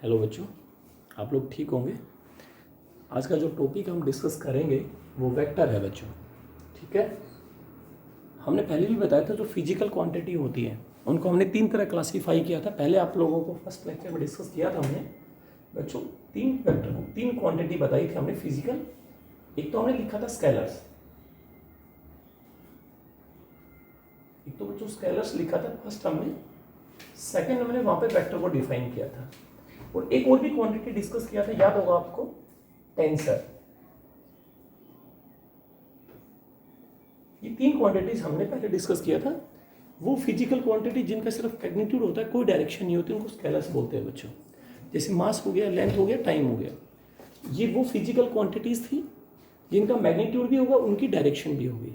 Hello बच्चों, आप लोग ठीक होंगे। आज का जो टॉपिक हम डिस्कस करेंगे वो वेक्टर है बच्चों। ठीक है, हमने पहले भी बताया था जो फिजिकल क्वांटिटी होती है उनको हमने तीन तरह क्लासीफाई किया था। पहले आप लोगों को फर्स्ट लेक्चर में डिस्कस किया था हमने बच्चों। तीन वेक्टर तीन क्वांटिटी बताई थी हमने फिजिकल। एक तो हमने लिखा था स्केलर्स, एक तो बच्चों स्केलर्स लिखा था फर्स्ट हमने। सेकंड हमने वहां पे वेक्टर को डिफाइन किया था और एक और भी क्वांटिटी डिस्कस किया था, याद होगा आपको, टेंसर। ये तीन क्वांटिटीज हमने पहले डिस्कस किया था। वो फिजिकल क्वांटिटी जिनका सिर्फ मैग्नीट्यूड होता है, कोई डायरेक्शन नहीं होती, उनको स्केलर्स बोलते हैं बच्चों। जैसे मास हो गया, लेंथ हो गया, टाइम हो गया। ये वो फिजिकल क्वांटिटीज थी जिनका मैग्नीट्यूड भी होगा, उनकी डायरेक्शन भी होगी।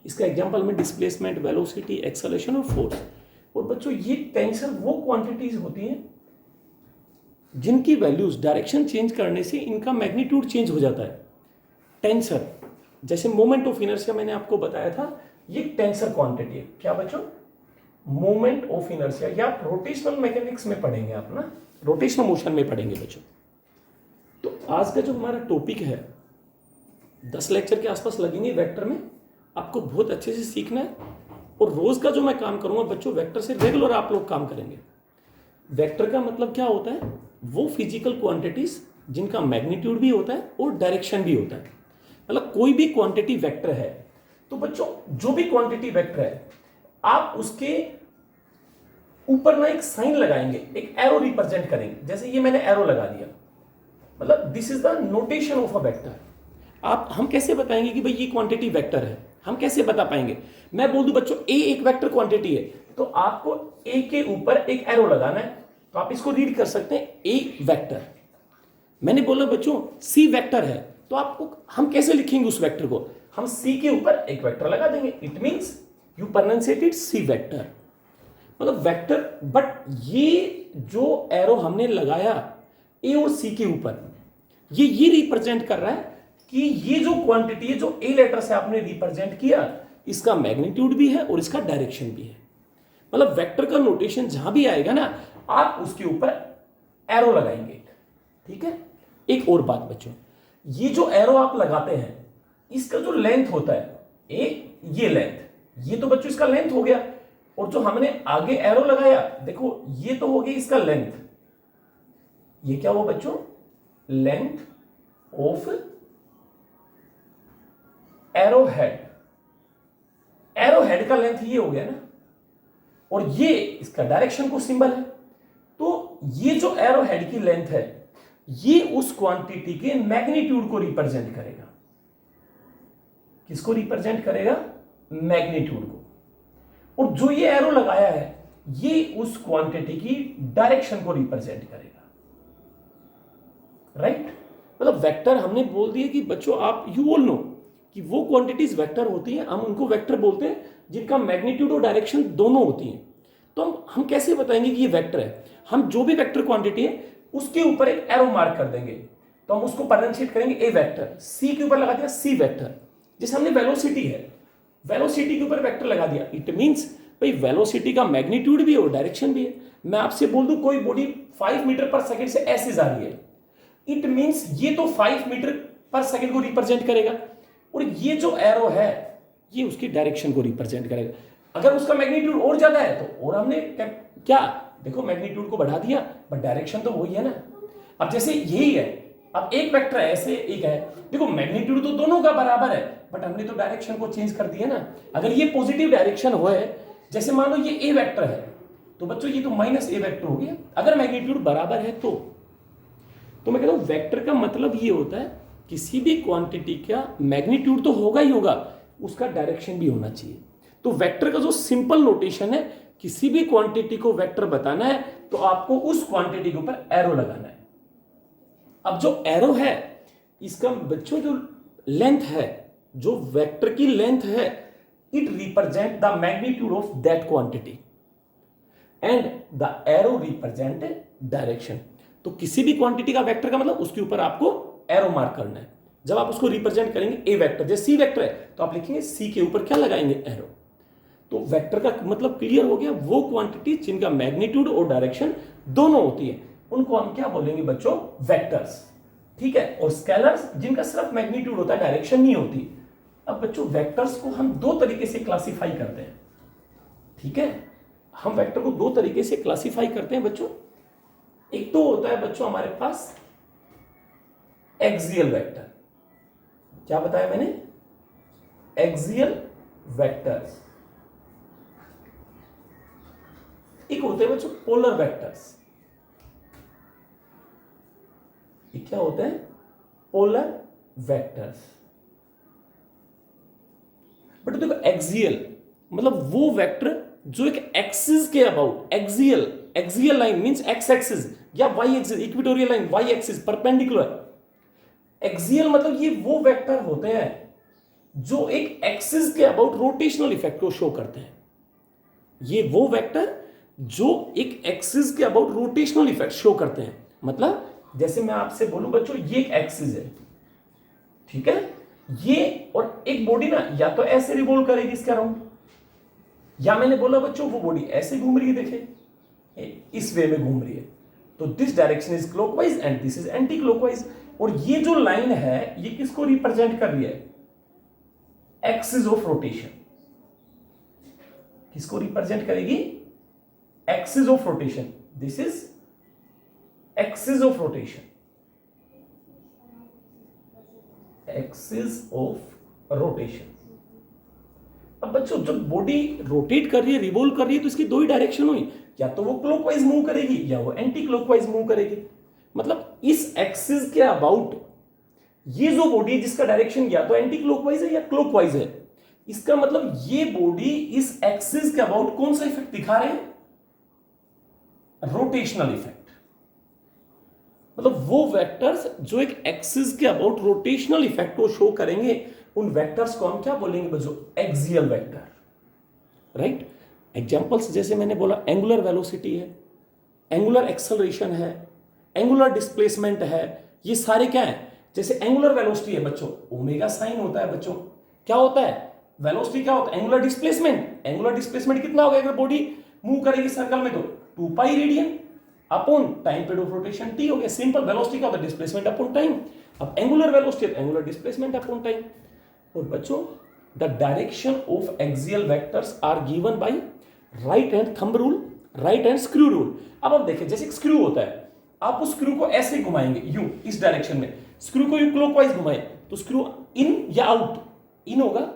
इसका एग्जांपल में डिस्प्लेसमेंट, वेलोसिटी, एक्सेलरेशन और फोर्स। और बच्चों ये टेंसर वो क्वांटिटीज होती हैं जिनकी वैल्यूज डायरेक्शन चेंज करने से इनका मैग्नीट्यूड चेंज हो जाता है। टेंसर जैसे मोमेंट ऑफ इनर्शिया मैंने आपको बताया था, ये टेंसर क्वांटिटी है। क्या बच्चों? मोमेंट ऑफ इनर्शिया, या रोटेशनल मैकेनिक्स में पढ़ेंगे आप ना, रोटेशनल मोशन में पढ़ेंगे बच्चों। तो आज का जो हमारा टॉपिक है 10 लेक्चर के आसपास लगेंगे वेक्टर में। आपको बहुत अच्छे से सीखना है और रोज का जो मैं काम करूंगा बच्चों, वेक्टर से रेगुलर आप लोग काम करेंगे। वेक्टर का मतलब क्या होता है? वो फिजिकल क्वांटिटीज जिनका मैग्नीट्यूड भी होता है और डायरेक्शन भी होता है। मतलब कोई भी क्वांटिटी वेक्टर है तो बच्चों जो भी क्वांटिटी वेक्टर है आप उसके ऊपर ना एक साइन लगाएंगे, एक एरो रिप्रेजेंट करेंगे। जैसे ये मैंने एरो लगा दिया, मतलब this is the notation of a vector. हम कैसे बताएंगे कि भाई ये क्वांटिटी वेक्टर है? हम कैसे बता पाएंगे? मैं बोल दूं बच्चों ए एक वेक्टर क्वांटिटी है, तो आपको ए के ऊपर एक एरो लगाना है, तो आप इसको रीड कर सकते हैं ए वेक्टर। मैंने बोला बच्चों सी वेक्टर है, तो आपको हम कैसे लिखेंगे उस वेक्टर को? हम सी के ऊपर एक वेक्टर लगा देंगे। It means you pronunciate it C vector, मतलब वेक्टर। बट ये जो एरो हमने लगाया ए और सी के ऊपर, ये रिप्रेजेंट कर रहा है कि ये जो क्वांटिटी है जो ए लेटर से आपने रिप्रेजेंट किया, इसका मैग्नीट्यूड भी है और इसका डायरेक्शन भी है। मतलब वेक्टर का नोटेशन जहां भी आएगा ना, आप उसके ऊपर एरो लगाएंगे। ठीक है। एक और बात बच्चों, ये जो एरो आप लगाते हैं इसका जो लेंथ होता है ये लेंथ, ये तो बच्चों इसका लेंथ हो गया। और जो हमने आगे एरो लगाया, देखो ये तो हो गया इसका लेंथ। ये क्या हुआ बच्चों? Length of arrow head. Arrow head का लेंथ ये हो गया ना, और ये इसका डायरेक्शन को सिंबल है। तो ये जो एरो हेड की लेंथ है ये उस क्वांटिटी के मैग्नीट्यूड को रिप्रेजेंट करेगा। किसको रिप्रेजेंट करेगा? मैग्नीट्यूड को। और जो ये एरो लगाया है ये उस क्वांटिटी की डायरेक्शन को रिप्रेजेंट करेगा। राइट? मतलब वेक्टर हमने बोल दिया कि बच्चों आप यू ऑल नो कि वो क्वांटिटीज वेक्टर होती हैं, हम उनको वेक्टर बोलते हैं जिनका मैग्नीट्यूड और डायरेक्शन दोनों होती हैं। तो हम कैसे बताएंगे कि ये वेक्टर है? हम जो भी वेक्टर क्वांटिटी है उसके ऊपर एक एरो मार्क कर देंगे, तो हम उसको प्रोनाउंसिएट करेंगे ए वेक्टर। सी के ऊपर लगा दिया सी वेक्टर। जैसे हमने वेलोसिटी है, वेलोसिटी के ऊपर वेक्टर लगा दिया, इट मींस भाई वेलोसिटी का मैग्नीट्यूड भी है और डायरेक्शन भी है। मैं आपसे बोल दूं कोई बॉडी 5 मीटर पर सेकंड से ऐसे जा रही है, इट मींस ये तो 5 मीटर पर सेकंड को रिप्रेजेंट करेगा, और ये जो एरो है ये उसकी डायरेक्शन को रिप्रेजेंट करेगा। अगर उसका मैग्नीट्यूड और ज्यादा है तो और हमने क्या देखो मैग्नीट्यूड को बढ़ा दिया, बट डायरेक्शन तो वही है ना। अब जैसे यही है, अब एक वेक्टर है ऐसे, एक है, देखो मैग्नीट्यूड तो दोनों का बराबर है, बट हमने तो डायरेक्शन को चेंज कर दिया ना। अगर ये पॉजिटिव डायरेक्शन हो, जैसे मान लो ये ए वेक्टर है, तो बच्चों ये तो माइनस ए वेक्टर हो गया अगर मैग्नीट्यूड बराबर है तो मैं कहता हूं वेक्टर का मतलब ये होता है किसी भी क्वांटिटी का मैग्नीट्यूड तो होगा ही होगा, उसका डायरेक्शन भी होना चाहिए। तो वेक्टर का जो सिंपल नोटेशन है, किसी भी क्वांटिटी को वेक्टर बताना है तो आपको उस क्वांटिटी के ऊपर एरो लगाना है। अब जो एरो है इसका बच्चों जो लेंथ है, जो वेक्टर की लेंथ है, it represent the magnitude of that quantity and the arrow represent direction. तो किसी भी क्वांटिटी का वेक्टर का मतलब उसके ऊपर आपको एरो मार्क करना है। जब आप उसको रिप्रेजेंट करेंगे ए वेक्टर, जैसे सी वेक्टर है तो आप लिखेंगे सी के ऊपर क्या लगाएंगे? एरो। तो वेक्टर का मतलब क्लियर हो गया, वो क्वांटिटी जिनका मैग्नीट्यूड और डायरेक्शन दोनों होती है। उनको हम क्या बोलेंगे बच्चों, वेक्टर्स। ठीक है, और स्केलर्स जिनका सिर्फ मैग्नीट्यूड होता है, डायरेक्शन नहीं होती। अब बच्चों वेक्टर्स को हम दो तरीके से क्लासिफाई करते हैं। ठीक है, हम वेक्टर को दो तरीके से क्लासिफाई करते हैं बच्चों। एक तो होता है बच्चों हमारे पास एक्सियल वेक्टर। क्या बताया मैंने, एक्सियल वेक्टर्स। एक होते हैं बच्चों पोलर वेक्टर्स। ये क्या होते हैं, पोलर वेक्टर्स। बट देखो एक्सियल मतलब वो वेक्टर जो एक एक्सिस के about, axial, axial line means X axis या Y axis, equatorial line Y axis perpendicular. Axial मतलब ये वो वेक्टर होते हैं जो एक एक्सिस के अबाउट रोटेशनल इफेक्ट को शो करते हैं। ये वो वेक्टर जो एक एक्सिस के अबाउट रोटेशनल इफेक्ट शो करते हैं। मतलब जैसे मैं आपसे बोलूं बच्चों ये एक एक्सिस है, ठीक है, ये और एक बॉडी ना या तो ऐसे रिवॉल्व करेगी इसके अराउंड, या मैंने बोला बच्चों वो बॉडी ऐसे घूम रही है, देखें इस वे में घूम रही है, तो this direction is clockwise and this is anti clockwise. और ये जो लाइन है ये किसको रिप्रेजेंट कर रही है, एक्सिस ऑफ रोटेशन। किसको रिप्रेजेंट करेगी, axis of rotation. This is axis of rotation, axis of rotation. अब बच्चों जब बॉडी रोटेट कर रही है, रिवॉल्व कर रही है, तो इसकी दो ही डायरेक्शन हुई, या तो वो क्लॉकवाइज मूव करेगी या वो एंटी क्लॉकवाइज मूव करेगी। मतलब इस एक्सिस के अबाउट ये जो बॉडी जिसका डायरेक्शन या तो एंटी क्लॉकवाइज है या क्लॉकवाइज है, इसका मतलब ये बॉडी इस एक्सिस के अबाउट कौन सा इफेक्ट दिखा रहे हैं, रोटेशनल इफेक्ट। मतलब वो वेक्टर्स जो एक एक्सिस के अबाउट रोटेशनल इफेक्ट को शो करेंगे, उन वेक्टर्स को हम क्या बोलेंगे बच्चों, एक्सियल वेक्टर। राइट, एग्जांपल्स जैसे मैंने बोला एंगुलर वेलोसिटी है, एंगुलर एक्सेलरेशन है, एंगुलर डिस्प्लेसमेंट है, ये सारे क्या है। जैसे एंगुलर वेलोसिटी है बच्चों, ओमेगा साइन होता है बच्चों। क्या होता है, वेलोसिटी क्या होता है, एंगुलर डिस्प्लेसमेंट। एंगुलर डिस्प्लेसमेंट कितना होगा अगर बॉडी मूव करेगी सर्कल में, तो 2 pi radian upon time period of rotation T हो गया। सिंपल, वेलोसिटी का होता है डिस्प्लेसमेंट अपॉन टाइम। अब angular velocity, angular displacement upon time. और बच्चों the direction of axial vectors are given by right hand thumb rule, right hand screw rule. अब आप देखिए जैसे एक स्क्रू होता है, आप उस स्क्रू को ऐसे घुमाएंगे यूं इस डायरेक्शन में, स्क्रू को यूं क्लॉकवाइज घुमाएं तो स्क्रू इन या आउट, इन होगा।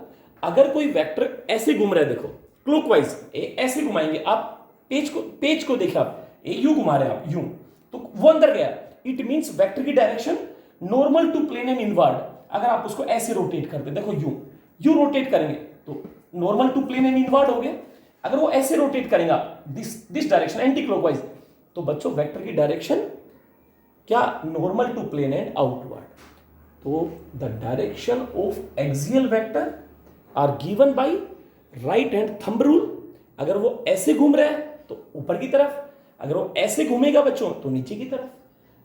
अगर कोई वेक्टर ऐसे घूम रहा है, देखो क्लॉकवाइज ऐसे घुमाएंगे आप, पेज को देखा आप, यूं घुमा रहे हैं आप यूं, तो वो अंदर गया। इट मींस वेक्टर की direction normal to plane and inward. अगर आप उसको ऐसे रोटेट करते, देखो यूं रोटेट करेंगे तो normal to plane and inward हो गया। अगर वो ऐसे रोटेट करेगा दिस डायरेक्शन एंटी क्लॉकवाइज, तो बच्चों वेक्टर की डायरेक्शन क्या, normal to plane and outward. तो the direction of axial vector are given by right hand thumb rule. अगर वो ऐसे घूम रहा है तो ऊपर की तरफ, अगर वो ऐसे घूमेगा बच्चों तो नीचे की तरफ।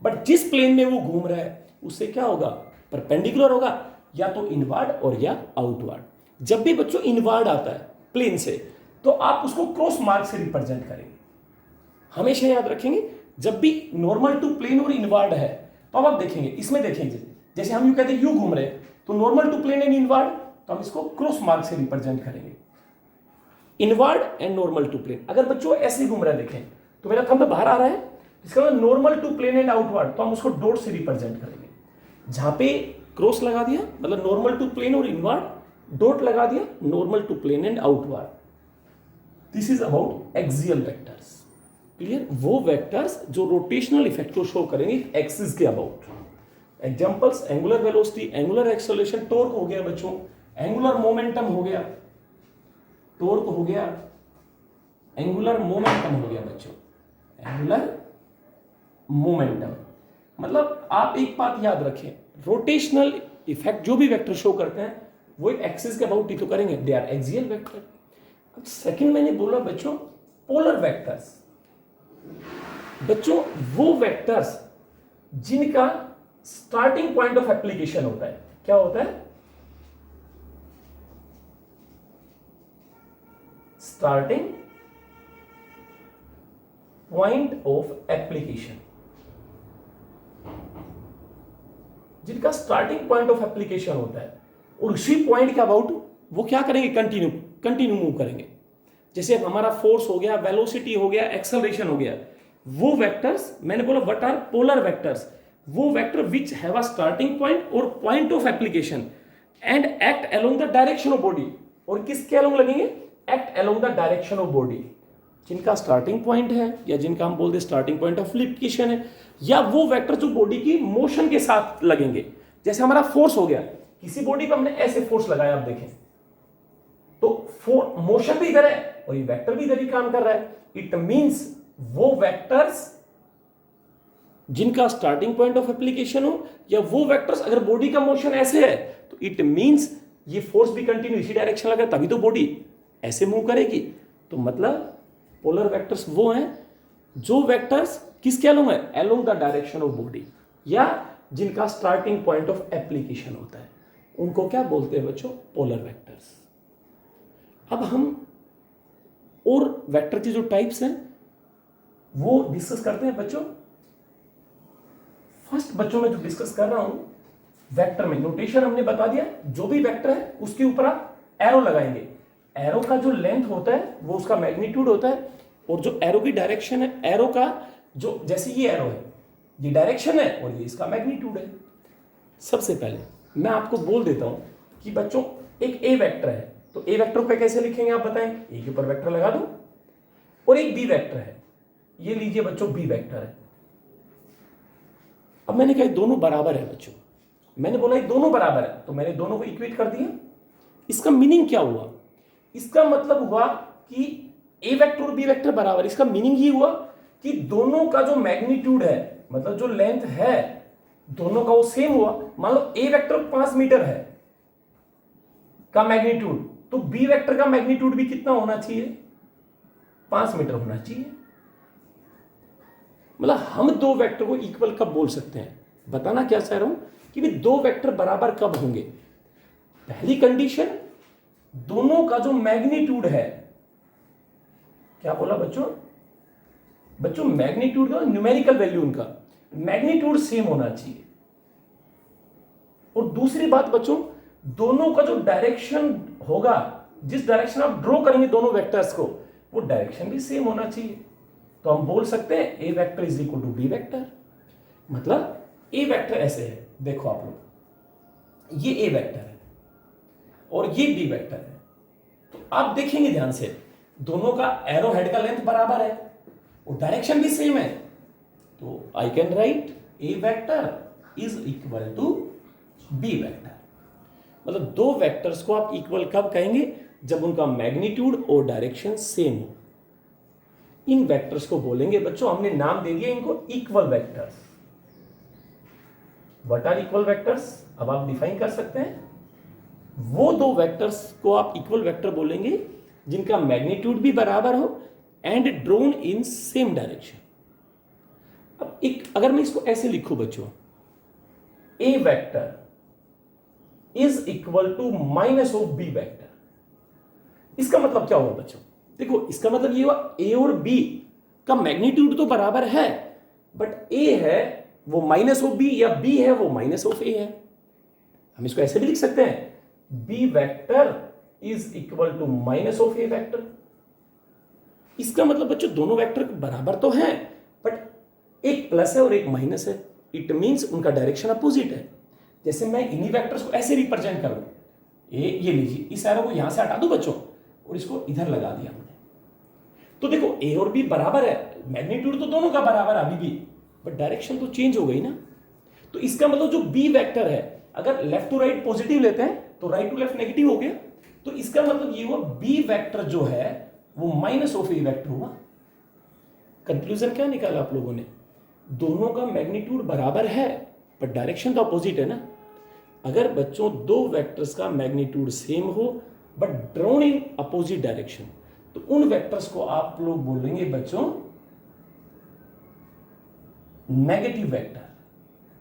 बट जिस प्लेन में वो घूम रहा है उससे क्या होगा, परपेंडिकुलर होगा, या तो इनवर्ड और या आउटवर्ड। जब भी बच्चों इनवर्ड आता है प्लेन से, तो आप उसको क्रॉस मार्क से रिप्रेजेंट करेंगे। हमेशा याद रखेंगे, जब भी नॉर्मल टू प्लेन और इनवर्ड है तो अब आप देखेंगे, इसमें देखेंगे जैसे हम यूं कहते हैं यूं घूम रहे हैं, तो normal to plane and inward, तो हम इसको क्रॉस मार्क से रिप्रेजेंट करेंगे, inward and normal to plane. अगर बच्चों ऐसे घूम रहा है, देखें तो मेरा थंब बाहर आ रहा है, इसका मतलब normal to plane and outward, तो हम उसको डॉट से रिप्रेजेंट करेंगे। जहां पे क्रॉस लगा दिया मतलब नॉर्मल टू प्लेन और इनवर्ड, डॉट लगा दिया normal to plane and outward. This is about axial vectors. Clear, वो वेक्टर्स जो रोटेशनल इफेक्ट को शो करेंगे एक्सिस के about. Examples angular velocity, angular acceleration, torque हो गया बच्चों, एंगुलर मोमेंटम हो गया, टॉर्क हो गया, एंगुलर मोमेंटम हो गया बच्चों, एंगुलर मोमेंटम। मतलब आप एक बात याद रखें, रोटेशनल इफेक्ट जो भी वेक्टर शो करते हैं वो एक एक्सिस के अबाउट ही तो करेंगे, दे आर एक्सियल वेक्टर। अब सेकंड मैंने बोला बच्चों पोलर वेक्टर्स। बच्चों वो वेक्टर्स जिनका स्टार्टिंग पॉइंट ऑफ एप्लीकेशन होता है, क्या होता है, स्टार्टिंग पॉइंट ऑफ एप्लीकेशन। जिनका स्टार्टिंग पॉइंट ऑफ एप्लीकेशन होता है और उसी पॉइंट के अबाउट वो क्या करेंगे, कंटिन्यू मूव करेंगे। जैसे हमारा फोर्स हो गया, वेलोसिटी हो गया, एक्सेलरेशन हो गया, वो वेक्टर्स मैंने बोला व्हाट आर पोलर वेक्टर्स, वो vector which have a starting point और point of application and act along the direction of body. और किसके अलोंग लगेंगे, act along the direction of body. जिनका स्टार्टिंग पॉइंट है या जिनका हम बोलते हैं स्टार्टिंग पॉइंट ऑफ एप्लीकेशन है, या वो वेक्टर जो बॉडी की मोशन के साथ लगेंगे। जैसे हमारा फोर्स हो गया, किसी बॉडी पर हमने ऐसे फोर्स लगाया, आप देखें तो मोशन भी इधर है और ये वेक्टर भी इधर ही काम कर रहा है। इट मींस वो वेक्टर्स जिनका स्टार्टिंग पॉइंट ऑफ एप्लीकेशन हो, या वो वेक्टर्स अगर बॉडी का मोशन ऐसे है तो इट मींस ये फोर्स भी कंटिन्यू इसी डायरेक्शन लगा, तभी तो बॉडी ऐसे मूव करेगी। तो मतलब पोलर वेक्टर्स वो हैं जो वेक्टर्स किसके अलोंग है, along the direction of body, या जिनका स्टार्टिंग पॉइंट ऑफ एप्लीकेशन होता है, उनको क्या बोलते हैं बच्चों, पोलर वेक्टर्स। अब हम और वेक्टर की जो टाइप्स हैं वो डिस्कस करते हैं बच्चों। फर्स्ट बच्चों में जो डिस्कस कर रहा हूं, वेक्टर में नोटेशन हमने बता दिया, जो भी वेक्टर है उसके ऊपर आप एरो लगाएंगे। एरो का जो लेंथ होता है वो उसका मैग्नीट्यूड होता है, और जो एरो की डायरेक्शन है, एरो का जो, जैसे ये एरो है, ये डायरेक्शन है और ये इसका मैग्नीट्यूड है। सबसे पहले मैं आपको बोल देता हूं कि बच्चों एक ए वेक्टर है, तो ए वेक्टर पे कैसे लिखेंगे आप बताएं। ए के ऊपर वेक्टर लगा दो, और एक बी वेक्टर है, ये लीजिए बच्चों बी वेक्टर है। अब मैंने कहा दोनों बराबर है बच्चों, मैंने बोला ये दोनों बराबर है, तो मैंने दोनों को इक्वेट कर दिया। इसका मीनिंग क्या हुआ, इसका मतलब हुआ कि ए वेक्टर और बी वेक्टर बराबर। इसका मीनिंग ये हुआ कि दोनों का जो मैग्नीट्यूड है, मतलब जो लेंथ है दोनों का वो सेम हुआ। मान लो ए वेक्टर 5 मीटर है का मैग्नीट्यूड, तो बी वेक्टर का मैग्नीट्यूड भी कितना होना चाहिए, 5 मीटर होना चाहिए। मतलब हम दो वेक्टर को इक्वल कब बोल सकते हैं, बताना क्या चाह रहा हूं कि भी दो वेक्टर बराबर कब होंगे। पहली कंडीशन, दोनों का जो मैग्नीट्यूड है, क्या बोला बच्चों, बच्चों मैग्नीट्यूड का न्यूमेरिकल वैल्यू, उनका मैग्नीट्यूड सेम होना चाहिए। और दूसरी बात बच्चों, दोनों का जो डायरेक्शन होगा, जिस डायरेक्शन आप ड्रॉ करेंगे दोनों वेक्टर्स को, वो डायरेक्शन भी सेम होना चाहिए। तो हम बोल सकते हैं A vector is equal to B vector. मतलब ए वेक्टर ऐसे है, देखो आप लोग, ये ए वेक्टर है और ये बी वेक्टर है। तो आप देखेंगे ध्यान से, दोनों का एरो हेड का लेंथ बराबर है और डायरेक्शन भी सेम है। तो I can write A vector is equal to B vector. मतलब दो वेक्टर्स को आप इक्वल कब कहेंगे, जब उनका मैग्नीट्यूड और डायरेक्शन सेम हो। इन वेक्टर्स को बोलेंगे बच्चों, हमने नाम दे दिया इनको equal vectors. What are equal vectors, अब आप डिफाइन कर सकते हैं। वो दो वेक्टर्स को आप इक्वल वेक्टर बोलेंगे जिनका मैग्नीट्यूड भी बराबर हो and drawn in same direction. अब एक, अगर मैं इसको ऐसे लिखूं बच्चों, A vector is equal to minus of B vector, इसका मतलब क्या हुआ बच्चों, देखो इसका मतलब ये हुआ ए और बी का मैग्नीट्यूड तो बराबर है, बट ए है वो माइनस ऑफ बी, या बी है वो माइनस ऑफ ए है। हम इसको ऐसे भी लिख सकते हैं, B vector is equal to minus of A vector. इसका मतलब बच्चों दोनों वेक्टर बराबर तो हैं, बट एक प्लस है और एक माइनस है। इट मींस उनका डायरेक्शन अपोजिट है। जैसे मैं इन्हीं वेक्टर्स को ऐसे रिप्रेजेंट करूं, ये लीजिए, इस एरो को यहां से हटा दो बच्चों और इसको इधर लगा दिया हमने, तो देखो ए और बी बराबर है, मैग्नीट्यूड तो दोनों का बराबर है अभी भी, बट डायरेक्शन तो चेंज हो गई ना। तो इसका मतलब जो बी वेक्टर है, अगर लेफ्ट टू राइट पॉजिटिव लेते हैं तो राइट टू लेफ्ट नेगेटिव हो गया, तो इसका मतलब ये हुआ बी वेक्टर जो है वो माइनस ऑफ ए वेक्टर हुआ। कंक्लूजन क्या निकाला आप लोगों ने, दोनों का मैग्नीट्यूड बराबर है बट डायरेक्शन तो अपोजिट है ना। अगर बच्चों दो वेक्टर्स का मैग्नीट्यूड सेम हो but drawn in opposite direction, तो उन वेक्टर्स को आप लोग बोलेंगे बच्चों नेगेटिव वेक्टर।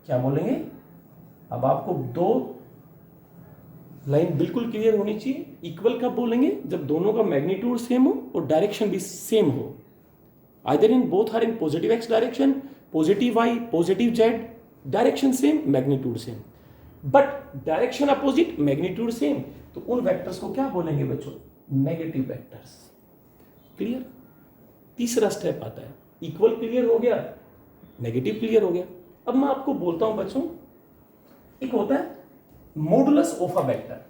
क्या बोलेंगे, अब आपको दो लाइन बिल्कुल क्लियर होनी चाहिए। इक्वल कब बोलेंगे, जब दोनों का मैग्नीट्यूड सेम हो और डायरेक्शन भी सेम हो। Either in both are in positive X direction, positive Y, positive Z, direction same, magnitude same. But direction opposite, magnitude same, तो उन वेक्टर्स को क्या बोलेंगे बच्चों? Negative vectors. क्लियर? तीसरा स्टेप आता है, इक्वल क्लियर हो गया, नेगेटिव क्लियर हो गया। अब मैं आपको बोलता हूं बच्चों, एक होता है modulus of a vector,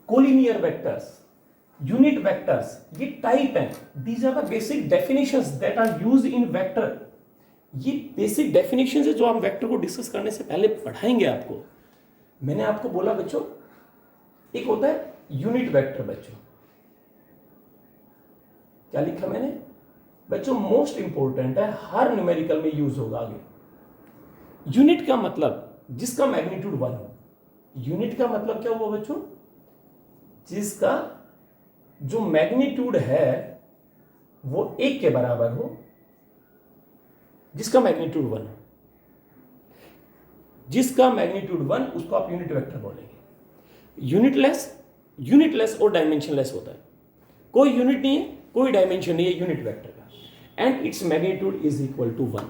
collinear vectors, unit vectors, ये टाइप है। These are the basic definitions that are used in vector. ये बेसिक डेफिनेशंस है जो हम वेक्टर को डिस्कस करने से पहले पढ़ाएंगे आपको। मैंने आपको बोला बच्चों, एक होता है यूनिट वेक्टर। बच्चों क्या लिखा मैंने? बच्चों मोस्ट इंपॉर्टेंट है, हर न्यूमेरिकल में यूज होगा आगे। यूनिट का मतलब जिसका मैग्नीट्यूड 1 हो। यूनिट का मतलब क्या हुआ बच्चों? जिसका जो मैग्नीट्यूड है वो 1 के बराबर हो, जिसका मैग्नीट्यूड 1 हो। जिसका मैग्नीट्यूड 1 उसको आप यूनिट वेक्टर बोलेंगे। यूनिटलेस और डायमेंशनलेस होता है। कोई यूनिट नहीं है, कोई डायमेंशन नहीं है यूनिट वेक्टर का, and its magnitude is equal to 1।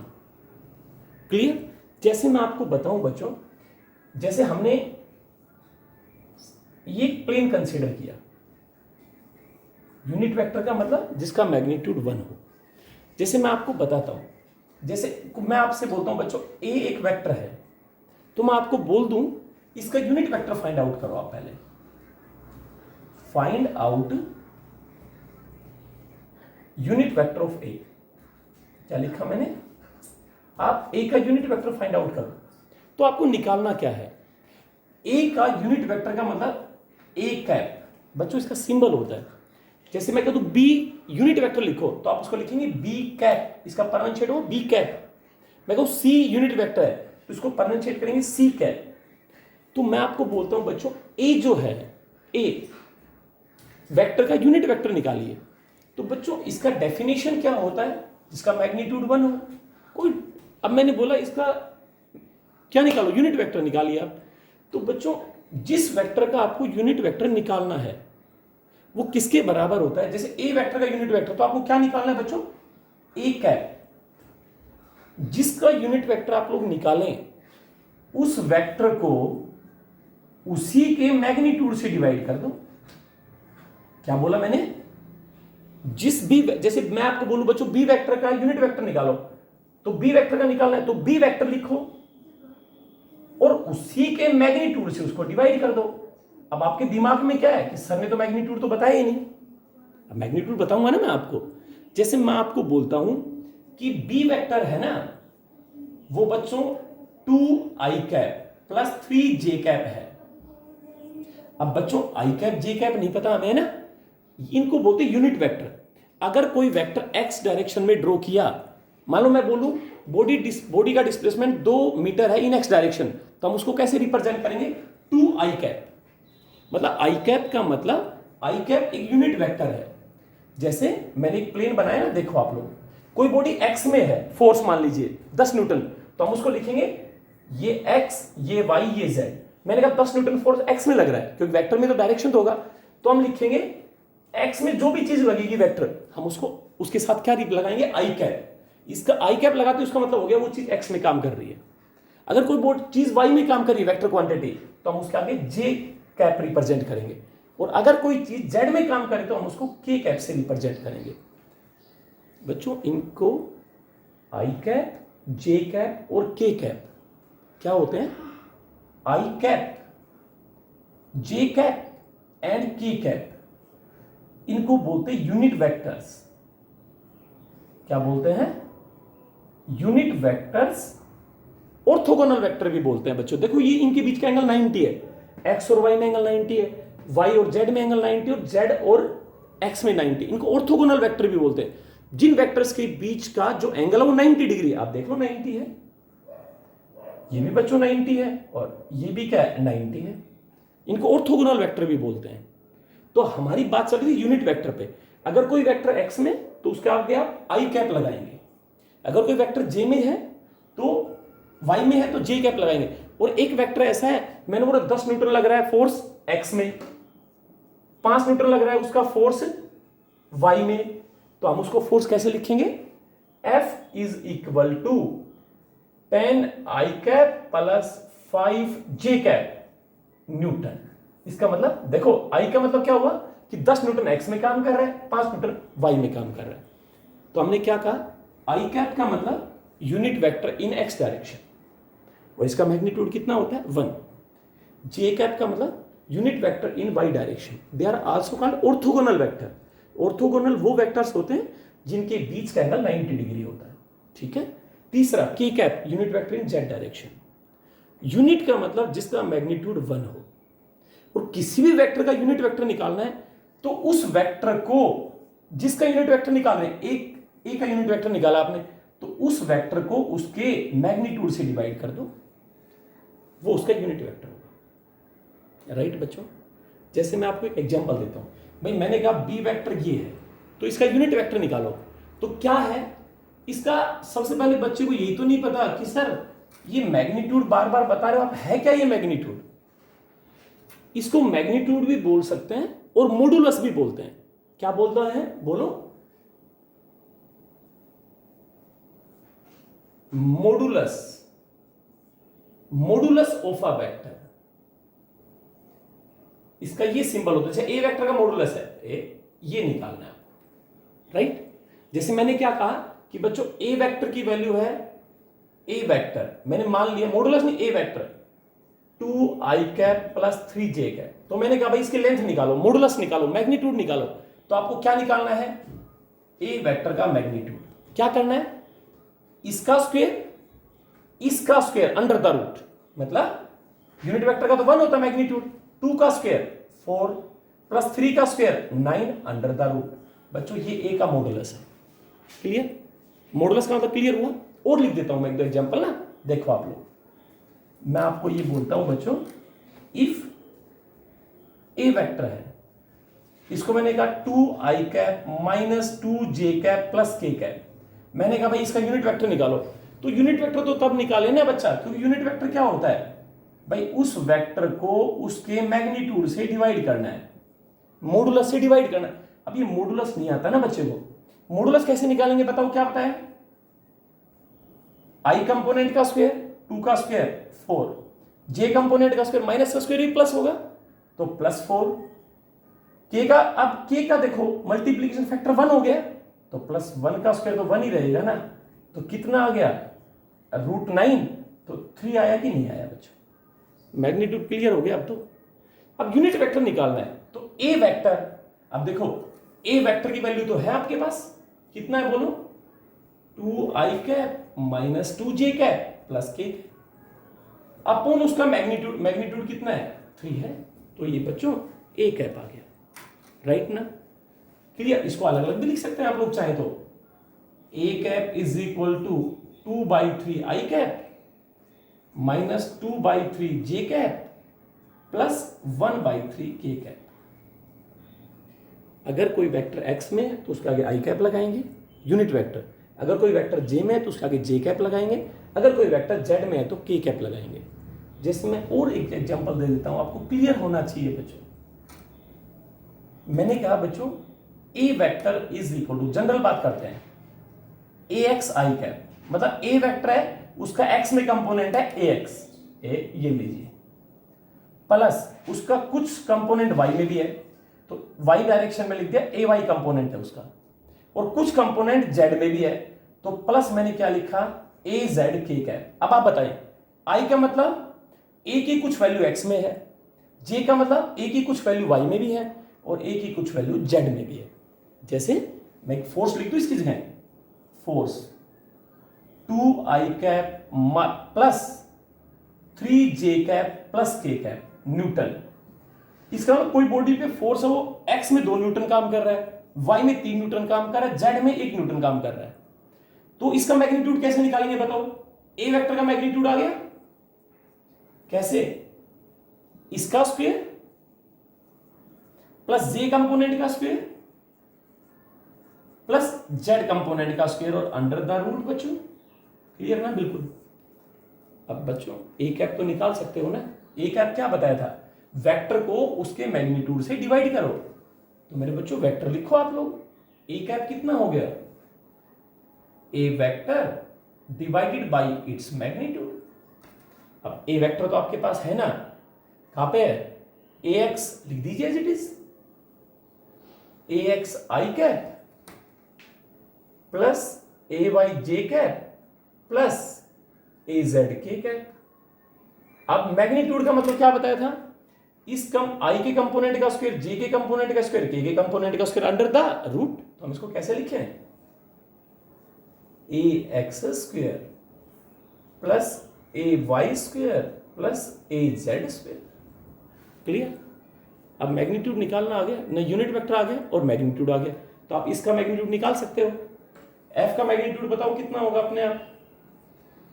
Clear? जैसे मैं आपको बताऊं बच्चों, जैसे हमने ये प्लेन कंसीडर किया, यूनिट वेक्टर का मतलब जिसका मैग्नीट्यूड 1 हो। जैसे मैं आपको बताता हूं, जैसे मैं आपसे बोलता हूं बच्चों ए एक वेक्टर है, तो मैं आपको बोल दूं इसका यूनिट वेक्टर फाइंड आउट करो। आप पहले find out unit vector of A. क्या लिखा मैंने? आप ए का यूनिट वेक्टर फाइंड आउट करो। तो आपको निकालना क्या है? ए का यूनिट वेक्टर का मतलब ए कैप। बच्चों इसका सिंबल होता है, जैसे मैं कह दूं बी यूनिट वेक्टर लिखो तो आप उसको लिखेंगे बी कैप, इसका प्रोनाउंसिएट हो बी कैप। मैं कहूं सी यूनिट वेक्टर है तो इसको प्रोनाउंसिएट करेंगे सी कैप। तो मैं आपको बोलता हूं बच्चों ए जो है, ए वेक्टर का यूनिट वेक्टर निकालिए। तो बच्चों इसका डेफिनेशन क्या होता है? जिसका मैग्नीट्यूड 1 हो। कोई, अब मैंने बोला इसका क्या निकालो? यूनिट वेक्टर निकालिए आप। तो बच्चों जिस वेक्टर का आपको यूनिट वेक्टर निकालना है वो किसके बराबर होता है? जैसे ए वेक्टर का यूनिट वेक्टर, तो आपको क्या निकालना है बच्चों? A cap. जिसका यूनिट वेक्टर आप लोग निकालें उस वेक्टर को उसी के मैग्नीट्यूड से डिवाइड कर दो। क्या बोला मैंने? जिस बी, जैसे मैं आपको बोलूं बच्चों बी वेक्टर का यूनिट वेक्टर निकालो, तो बी वेक्टर का निकालना है तो बी वेक्टर लिखो और उसी के मैग्नीट्यूड से उसको डिवाइड कर दो। अब आपके दिमाग में क्या है कि सर ने तो मैग्नीट्यूड तो बताया ही नहीं। अब मैग्नीट्यूड बताऊंगा ना मैं आपको। जैसे मैं आपको बोलता हूं कि बी वेक्टर है ना, वो बच्चों 2i cap plus 3j cap है। अब बच्चों i कैप j कैप नहीं पता हमें ना, इनको बोलते यूनिट वेक्टर। अगर कोई वेक्टर x डायरेक्शन में ड्रॉ किया, मान लो मैं बोलूं बॉडी का डिस्प्लेसमेंट 2 मीटर है इन x डायरेक्शन, तो हम उसको कैसे रिप्रेजेंट करेंगे? 2i cap. मतलब i कैप का मतलब i कैप एक यूनिट वेक्टर है। जैसे मैंने एक प्लेन बनाया ना, देखो आप लोग, कोई बॉडी x में है, फोर्स मान लीजिए 10 न्यूटन, तो हम उसको लिखेंगे ये x, ये y, ये z। मैंने कहा 10 न्यूटन फोर्स x में लग रहा है क्योंकि वेक्टर में तो डायरेक्शन तो होगा, तो हम लिखेंगे x में जो भी चीज लगेगी वेक्टर, हम उसको उसके साथ क्या लगाएंगे? i cap. इसका i कैप लगाते हैं उसका मतलब हो गया वो चीज x में काम कर रही है। अगर कोई चीज y में काम कर रही है वेक्टर क्वांटिटी, तो हम उसके आगे j कैप रिप्रेजेंट करेंगे। और अगर कोई चीज z में काम करे तो हम उसको k कैप से रिप्रेजेंट करेंगे। बच्चों इनको i कैप, j कैप और k कैप क्या होते हैं? i cap, j cap and k cap, इनको बोलते हैं यूनिट वेक्टर्स। क्या बोलते हैं? Unit vectors. ऑर्थोगोनल वेक्टर भी बोलते हैं बच्चों। देखो ये इनके बीच का एंगल 90 है, x और y में एंगल 90 है, y और z में एंगल 90 और z और x में 90। इनको ऑर्थोगोनल वेक्टर भी बोलते हैं। जिन वेक्टर्स के बीच का जो एंगल है वो 90 डिग्री है। आप देख लो 90 है, ये भी बच्चों 90 है और ये भी क्या है? 90 है। इनको ऑर्थोगोनल वेक्टर भी बोलते हैं। तो हमारी बात चल रही है यूनिट वेक्टर पे। अगर कोई वेक्टर x में तो उसके आगे आप i कैप लगाएंगे, अगर कोई वेक्टर j में है तो y में है तो j कैप लगाएंगे। और एक वेक्टर ऐसा है, मैंने बोला 10 न्यूटन लग रहा है फोर्स x में, 5 न्यूटन लग रहा है उसका फोर्स y में, तो हम उसको फोर्स कैसे लिखेंगे? F is equal to 10i cap plus 5 j newton. इसका मतलब देखो I का मतलब क्या हुआ कि 10 न्यूटन x में काम कर रहा है, 5 न्यूटन y में काम कर रहा है। तो हमने क्या कहा I कैप का मतलब यूनिट वेक्टर इन x डायरेक्शन, और इसका मैग्नीट्यूड कितना होता है 1। j कैप का मतलब unit vector in y direction. They are also called orthogonal vector. Orthogonal वो वेक्टर्स होते हैं जिनके बीच का एंगल 90 डिग्री होता है, ठीक है। तीसरा k कैप यूनिट वेक्टर इन z डायरेक्शन। यूनिट का मतलब जिसका मैग्नीट्यूड 1 हो, और किसी भी वेक्टर का यूनिट वेक्टर निकालना है तो उस वेक्टर को, जिसका यूनिट वेक्टर निकाल रहे हैं, एक का यूनिट वेक्टर निकाला आपने, तो उस वेक्टर को उसके मैग्नीट्यूड से डिवाइड कर दो, वो उसका यूनिट वेक्टर होगा। राइट बच्चों, जैसे मैं आपको एक एग्जांपल देता हूं, भाई मैंने कहा बी वेक्टर ये है, तो इसका यूनिट वेक्टर निकालो। तो क्या है इसका, सबसे पहले बच्चे को यही तो नहीं पता कि सर ये मैग्नीट्यूड बार बार बता रहे हो आप, है क्या ये मैग्नीट्यूड। इसको मैग्नीट्यूड भी बोल सकते हैं और मॉडुलस भी बोलते हैं। क्या बोलता है बोलो, modulus, modulus of a vector. इसका ये सिंबल होता है, ए वेक्टर का मॉडुलस है ये निकालना है, राइट। जैसे मैंने क्या कहा कि बच्चों ए वेक्टर की वैल्यू है, ए वेक्टर मैंने मान लिया, मॉडुलस नहीं, A vector 2i cap plus 3j cap. तो मैंने कहा भाई इसकी लेंथ निकालो, मॉडुलस निकालो, मैग्नीट्यूड निकालो। तो आपको क्या निकालना है, ए वेक्टर का मैग्नीट्यूड। क्या करना है, इसका स्क्वायर अंडर द रूट, मतलब यूनिट वेक्टर का तो 1 होता है मैग्नीट्यूड, 2 का स्क्वायर 4 प्लस 3 का स्क्वायर 9 अंडर द रूट। बच्चों ये ए का मॉडुलस है। क्लियर, मॉडुलस का मतलब क्लियर हुआ। और लिख देता हूं मैं एक दो एग्जांपल ना, देखो आप लोग। मैं आपको ये बोलता हूं बच्चों, इफ ए वेक्टर है, इसको मैंने कहा 2i cap minus 2j cap plus k cap. मैंने कहा भाई इसका यूनिट वेक्टर निकालो। तो यूनिट वेक्टर तो तब निकाले ना बच्चा, क्योंकि यूनिट वेक्टर क्या होता है भाई, उस वेक्टर को उसके मैग्नीट्यूड से डिवाइड करना है, मॉडुलस से डिवाइड करना है। अब ये मॉडुलस नहीं आता ना बच्चे को, मॉडुलस कैसे निकालेंगे बताओ, क्या बताया, i कंपोनेंट का स्क्वायर 2 का स्क्वायर 4, j कंपोनेंट का स्क्वायर माइनस का स्क्वायर ही प्लस होगा तो प्लस 4, k का, अब k का देखो मल्टीप्लीकेशन फैक्टर 1 हो गया तो प्लस 1 का स्क्वायर तो 1 ही रहेगा ना। तो कितना आ गया √9, तो 3 आया कि नहीं आया बच्चों। मैग्नीट्यूड क्लियर हो गया। अब तो अब यूनिट वेक्टर निकालना है, तो ए वेक्टर, अब देखो ए वेक्टर की वैल्यू तो है आपके पास, कितना है बोलो, 2i cap minus 2j cap plus k upon उसका मैग्नीट्यूड, मैग्नीट्यूड कितना है 3 है, तो ये बच्चों a कैप आ गया, राइट ना। क्लियर, इसको अलग अलग भी लिख सकते हैं आप लोग चाहे तो, a cap is equal to 2/3 i cap minus 2/3 j cap plus 1/3 k cap. अगर कोई वेक्टर x में है तो उसके आगे i कैप लगाएंगे, यूनिट वेक्टर। अगर कोई वेक्टर j में है तो उसके आगे j कैप लगाएंगे। अगर कोई वेक्टर z में है तो k कैप लगाएंगे। जैसे मैं और एक एग्जांपल दे देता हूं, आपको क्लियर होना चाहिए बच्चों। मैंने कहा बच्चों a vector is equal to, general बात करते हैं, ax i कैप, मतलब a वेक्टर है, उसका x में कंपोनेंट है ax, ये लीजिए, प्लस उसका कुछ कंपोनेंट y में भी है, तो y डायरेक्शन में लिख दिया ay कंपोनेंट है उसका, और कुछ कंपोनेंट z में भी है, तो प्लस मैंने क्या लिखा az k कैप। अब आप बताइए, i का मतलब a की कुछ वैल्यू x में है, j का मतलब a की कुछ वैल्यू y में भी है, और a की कुछ वैल्यू z में भी है। जैसे मैं एक फोर्स लिख दूं इसकी जगह, force 2i cap plus 3j cap plus k cap Newton. इसका मतलब कोई बॉडी पे फोर्स है, वो x में 2 न्यूटन काम कर रहा है, y में 3 न्यूटन काम कर रहा है, z में 1 न्यूटन काम कर रहा है। तो इसका मैग्नीट्यूड कैसे निकालेंगे बताओ, a वेक्टर का मैग्नीट्यूड आ गया कैसे, इसका स्क्वायर प्लस j कंपोनेंट का स्क्वायर प्लस z कंपोनेंट का स्क्वायर और अंडर द रूट। बच्चों क्लियर ना, बिल्कुल। अब बच्चों a कैप तो निकाल सकते हो ना, a कैप क्या बताया था, वेक्टर को उसके मैग्नीट्यूड से डिवाइड करो। तो मेरे बच्चों वेक्टर लिखो आप लोग, a कैप कितना हो गया, a vector divided by its magnitude. अब ए वेक्टर तो आपके पास है ना, कहाँ पे है, ए एक्स लिख दीजिए as it is, A X I cap plus A Y J cap plus A Z K cap. अब मैग्नीट्यूड का मतलब क्या बताया था, इस आई के कंपोनेंट का स्क्वायर, जे के कंपोनेंट का स्क्वायर, के कंपोनेंट का स्क्वायर अंडर द रूट। तो हम इसको कैसे लिखें, ए x square plus A Y square plus A Z square. Clear. अब मैग्नीट्यूड निकालना आ गया ना, यूनिट वेक्टर आ गया और मैग्नीट्यूड आ गया, तो आप इसका मैग्नीट्यूड निकाल सकते हो। एफ का मैग्नीट्यूड बताओ कितना होगा अपने आप,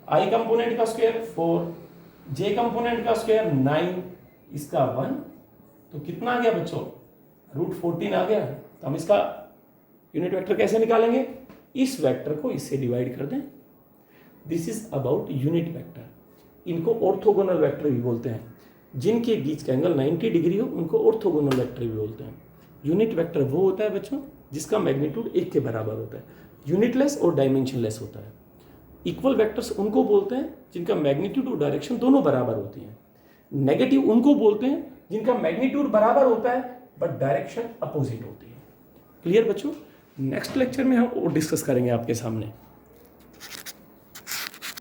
आई कंपोनेंट का स्क्वायर 4, जे कंपोनेंट का स्क्वायर 9, इसका 1, तो कितना आ गया बच्चों, √14 आ गया। तो हम इसका यूनिट वेक्टर कैसे निकालेंगे, इस वेक्टर को इससे डिवाइड कर दें। This is about unit vector. इनको ऑर्थोगोनल वेक्टर भी बोलते हैं, जिनके बीच का एंगल 90 डिग्री हो उनको ऑर्थोगोनल वेक्टर भी बोलते हैं। यूनिट वेक्टर वो होता है बच्चों जिसका मैग्नीट्यूड 1 के बराबर होता है, यूनिटलेस और डायमेंशनलेस होता है। इक्वल वेक्टर्स उनको बोलते हैं जिनका मैग्नीट्यूड और डायरेक्शन दोनों बराबर होती हैं। नेगेटिव उनको बोलते हैं जिनका मैग्नीट्यूड बराबर होता है बट डायरेक्शन अपोजिट होती है। क्लियर बच्चों। नेक्स्ट लेक्चर में हम और डिस्कस करेंगे आपके सामने।